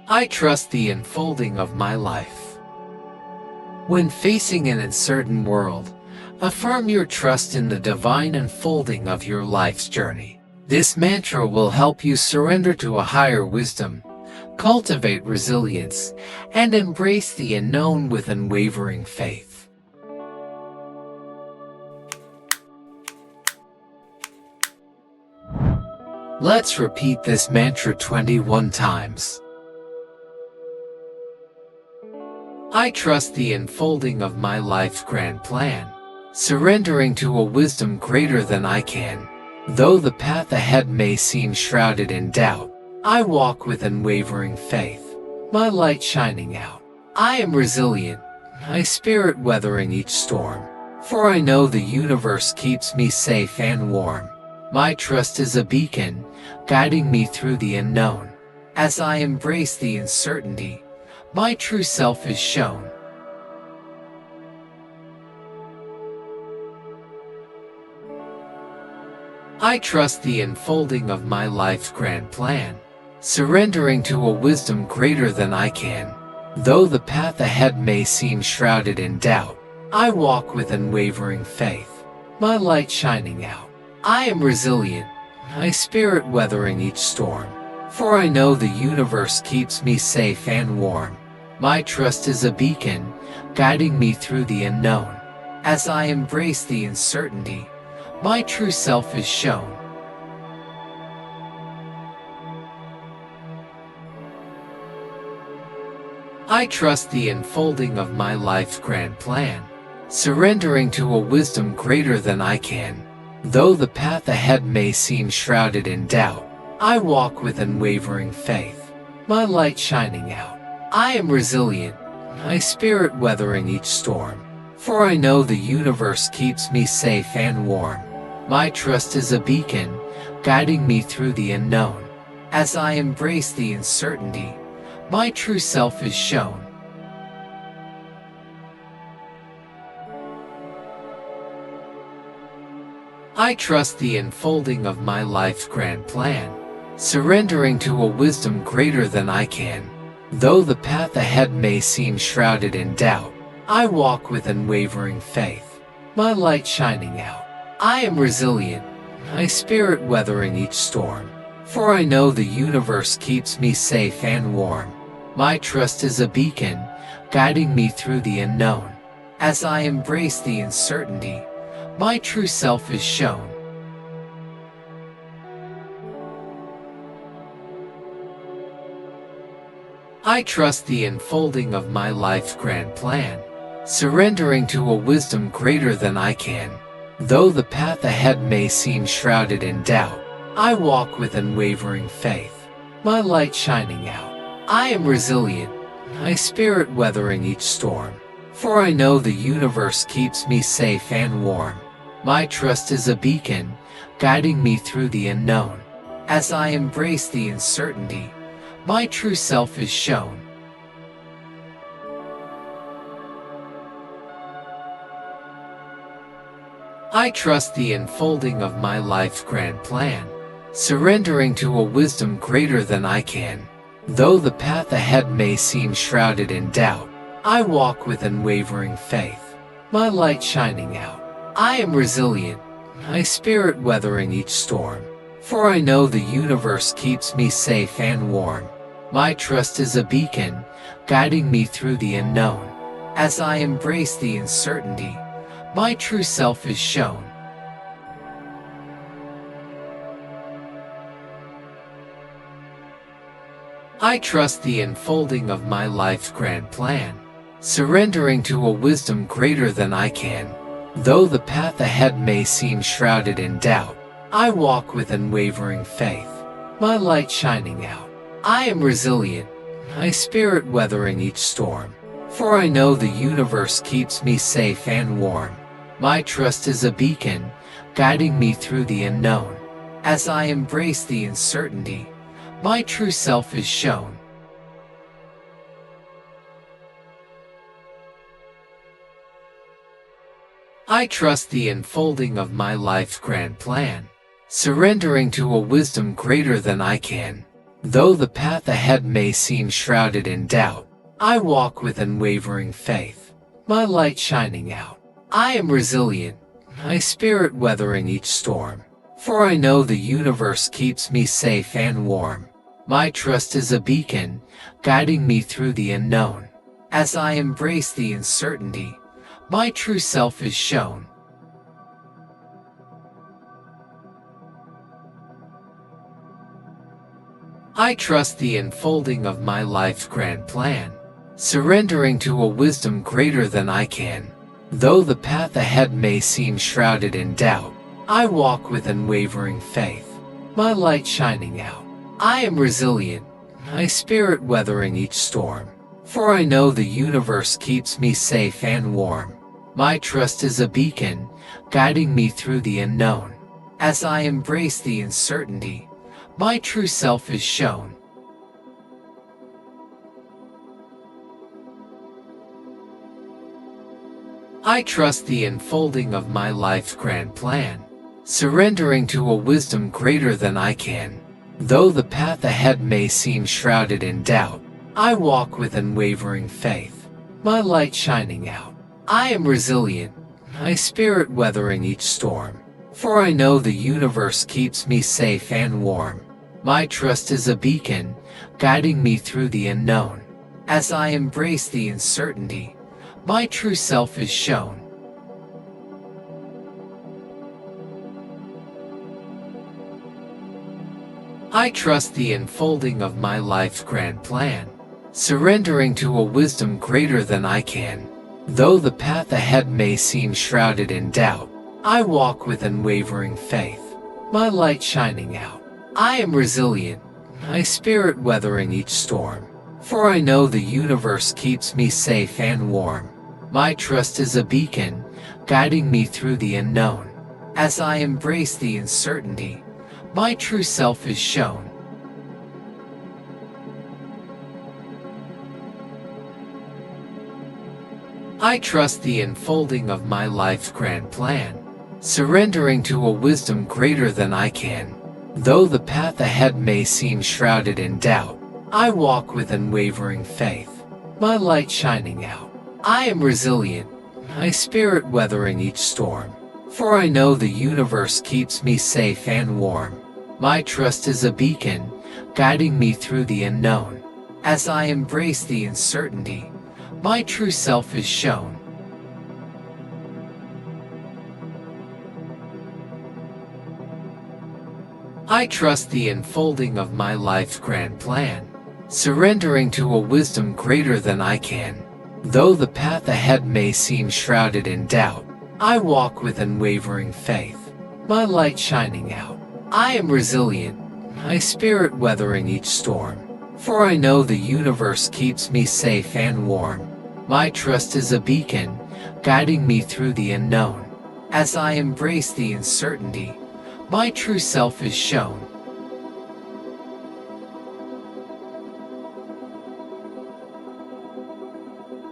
I trust the unfolding of my life. When facing an uncertain world, affirm your trust in the divine unfolding of your life's journey. This mantra will help you surrender to a higher wisdom, cultivate resilience, and embrace the unknown with unwavering faith. Let's repeat this mantra 21 times. I trust the unfolding of my life's grand plan, surrendering to a wisdom greater than I can. Though the path ahead may seem shrouded in doubt, I walk with unwavering faith, my light shining out. I am resilient, my spirit weathering each storm, for I know the universe keeps me safe and warm. My trust is a beacon, guiding me through the unknown. As I embrace the uncertainty, my true self is shown. I trust the unfolding of my life's grand plan, surrendering to a wisdom greater than I can. Though the path ahead may seem shrouded in doubt, I walk with unwavering faith, my light shining out. I am resilient, my spirit weathering each storm, for I know the universe keeps me safe and warm. My trust is a beacon, guiding me through the unknown. As I embrace the uncertainty, my true self is shown. I trust the unfolding of my life's grand plan, surrendering to a wisdom greater than I can. Though the path ahead may seem shrouded in doubt, I walk with unwavering faith, my light shining out. I am resilient, my spirit weathering each storm, for I know the universe keeps me safe and warm. My trust is a beacon, guiding me through the unknown. As I embrace the uncertainty, my true self is shown. I trust the unfolding of my life's grand plan, surrendering to a wisdom greater than I can. Though the path ahead may seem shrouded in doubt, I walk with unwavering faith, my light shining out. I am resilient, my spirit weathering each storm, for I know the universe keeps me safe and warm. My trust is a beacon, guiding me through the unknown. As I embrace the uncertainty, my true self is shown. I trust the unfolding of my life's grand plan, surrendering to a wisdom greater than I can. Though the path ahead may seem shrouded in doubt, I walk with unwavering faith, my light shining out. I am resilient, my spirit weathering each storm, for I know the universe keeps me safe and warm. My trust is a beacon, guiding me through the unknown. As I embrace the uncertainty, my true self is shown. I trust the unfolding of my life's grand plan, surrendering to a wisdom greater than I can. Though the path ahead may seem shrouded in doubt, I walk with unwavering faith, my light shining out. I am resilient, my spirit weathering each storm, for I know the universe keeps me safe and warm. My trust is a beacon, guiding me through the unknown. As I embrace the uncertainty, my true self is shown. I trust the unfolding of my life's grand plan, surrendering to a wisdom greater than I can. Though the path ahead may seem shrouded in doubt, I walk with unwavering faith, my light shining out. I am resilient, my spirit weathering each storm, for I know the universe keeps me safe and warm. My trust is a beacon, guiding me through the unknown. As I embrace the uncertainty, my true self is shown. I trust the unfolding of my life's grand plan, surrendering to a wisdom greater than I can. Though the path ahead may seem shrouded in doubt, I walk with unwavering faith, my light shining out. I am resilient, my spirit weathering each storm, for I know the universe keeps me safe and warm. My trust is a beacon, guiding me through the unknown. As I embrace the uncertainty, my true self is shown. I trust the unfolding of my life's grand plan, surrendering to a wisdom greater than I can. Though the path ahead may seem shrouded in doubt, I walk with unwavering faith, my light shining out. I am resilient, my spirit weathering each storm, for I know the universe keeps me safe and warm. My trust is a beacon, guiding me through the unknown. As I embrace the uncertainty, my true self is shown. I trust the unfolding of my life's grand plan, surrendering to a wisdom greater than I can. Though the path ahead may seem shrouded in doubt, I walk with unwavering faith, my light shining out. I am resilient, my spirit weathering each storm, for I know the universe keeps me safe and warm. My trust is a beacon, guiding me through the unknown. As I embrace the uncertainty, my true self is shown. I trust the unfolding of my life's grand plan, surrendering to a wisdom greater than I can. Though the path ahead may seem shrouded in doubt, I walk with unwavering faith, my light shining out. I am resilient, my spirit weathering each storm, for I know the universe keeps me safe and warm. My trust is a beacon, guiding me through the unknown. As I embrace the uncertainty, my true self is shown. I trust the unfolding of my life's grand plan, surrendering to a wisdom greater than I can. Though the path ahead may seem shrouded in doubt, I walk with unwavering faith, my light shining out. I am resilient, my spirit weathering each storm, for I know the universe keeps me safe and warm. My trust is a beacon, guiding me through the unknown. As I embrace the uncertainty, my true self is shown. I trust the unfolding of my life's grand plan, surrendering to a wisdom greater than I can. Though the path ahead may seem shrouded in doubt, I walk with unwavering faith, my light shining out. I am resilient, my spirit weathering each storm, for I know the universe keeps me safe and warm. My trust is a beacon, guiding me through the unknown. As I embrace the uncertainty, my true self is shown.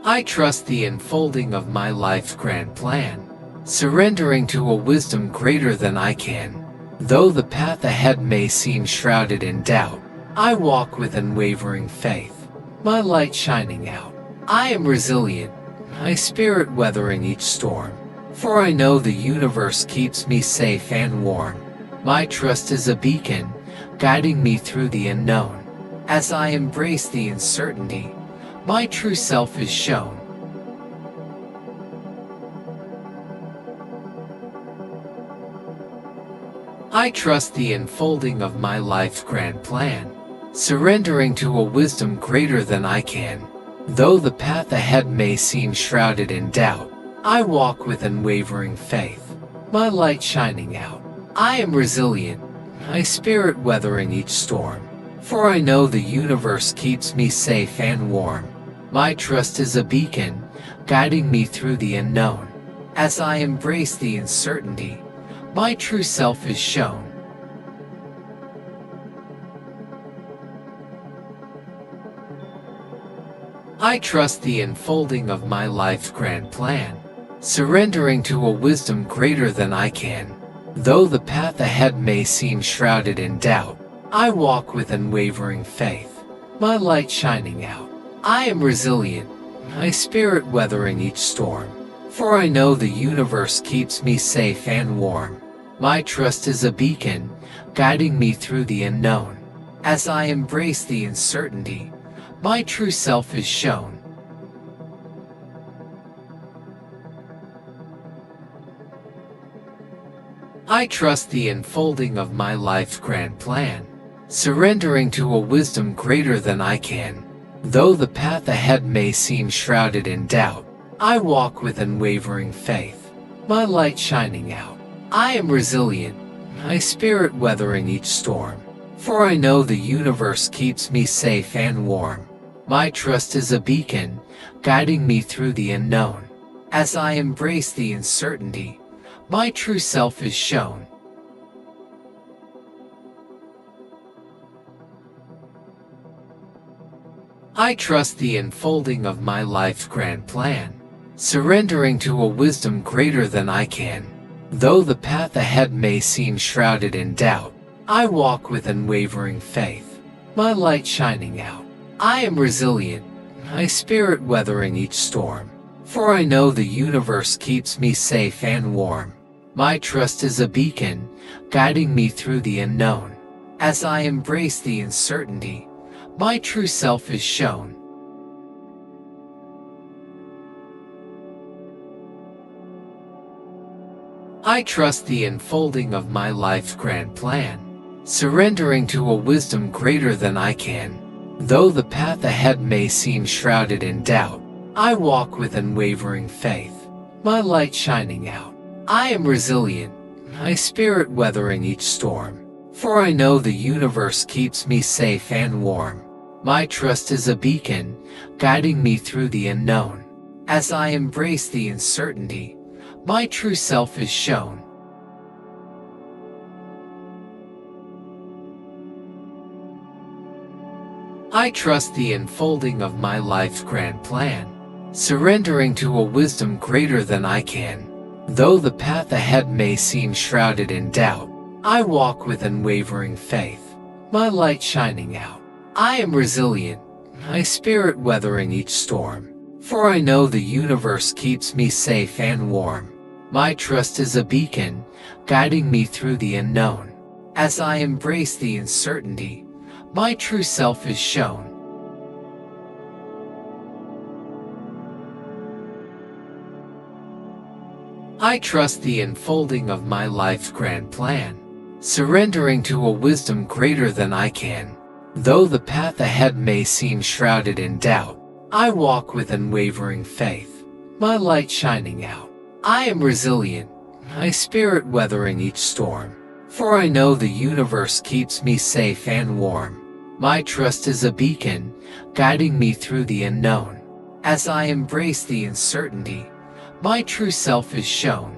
I trust the unfolding of my life's grand plan, surrendering to a wisdom greater than I can. Though the path ahead may seem shrouded in doubt, I walk with unwavering faith, my light shining out. I am resilient, my spirit weathering each storm, for I know the universe keeps me safe and warm. My trust is a beacon, guiding me through the unknown. As I embrace the uncertainty, my true self is shown. I trust the unfolding of my life's grand plan, surrendering to a wisdom greater than I can. Though the path ahead may seem shrouded in doubt, I walk with unwavering faith, my light shining out. I am resilient, my spirit weathering each storm, for I know the universe keeps me safe and warm. My trust is a beacon, guiding me through the unknown. As I embrace the uncertainty, my true self is shown. I trust the unfolding of my life's grand plan, surrendering to a wisdom greater than I can. Though the path ahead may seem shrouded in doubt, I walk with unwavering faith, my light shining out. I am resilient, my spirit weathering each storm. For I know the universe keeps me safe and warm. My trust is a beacon, guiding me through the unknown. As I embrace the uncertainty, my true self is shown. I trust the unfolding of my life's grand plan, surrendering to a wisdom greater than I can. Though the path ahead may seem shrouded in doubt, I walk with unwavering faith, my light shining out. I am resilient, my spirit weathering each storm. For I know the universe keeps me safe and warm. My trust is a beacon, guiding me through the unknown. As I embrace the uncertainty, my true self is shown. I trust the unfolding of my life's grand plan, surrendering to a wisdom greater than I can. Though the path ahead may seem shrouded in doubt, I walk with unwavering faith, my light shining out. I am resilient, my spirit weathering each storm. For I know the universe keeps me safe and warm. My trust is a beacon, guiding me through the unknown. As I embrace the uncertainty, my true self is shown. I trust the unfolding of my life's grand plan, surrendering to a wisdom greater than I can. Though the path ahead may seem shrouded in doubt, I walk with unwavering faith, my light shining out. I am resilient, my spirit weathering each storm. For I know the universe keeps me safe and warm. My trust is a beacon, guiding me through the unknown. As I embrace the uncertainty, my true self is shown. I trust the unfolding of my life's grand plan, surrendering to a wisdom greater than I can. Though the path ahead may seem shrouded in doubt, I walk with unwavering faith, my light shining out. I am resilient, my spirit weathering each storm. For I know the universe keeps me safe and warm. My trust is a beacon, guiding me through the unknown. As I embrace the uncertainty, my true self is shown. I trust the unfolding of my life's grand plan, surrendering to a wisdom greater than I can. Though the path ahead may seem shrouded in doubt, I walk with unwavering faith, my light shining out. I am resilient, my spirit weathering each storm. For I know the universe keeps me safe and warm. My trust is a beacon, guiding me through the unknown. As I embrace the uncertainty, my true self is shown.